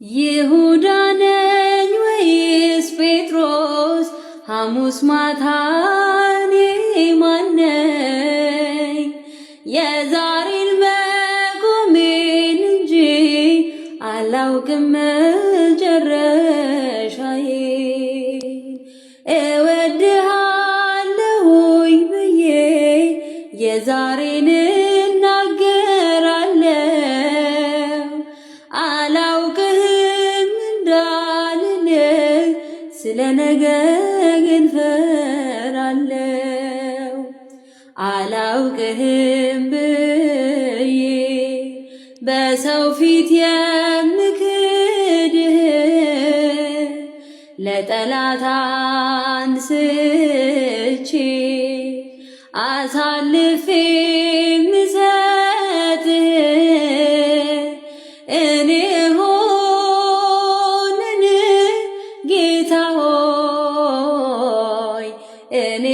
ይሁዳ ነኝ ወይስ ጴጥሮስ? ሐሙስ ማታ እኔ ማን ነኝ? የዛሬን መቆሜን እንጂ አላውቅም መጨረሻዬን። እወድሃለሁኝ ብዬ የዛሬን እናገራለሁ። አላውቅህም እንዳልልህ ስለ ነገ ግን ፈራለሁ። አላውቅህም ብዬ በሰው ፊት የምክድህ ለጠላት አንስቼ አሳልፌ ምሰጥህ እኔ ሆንን ጌታ ሆይ እኔ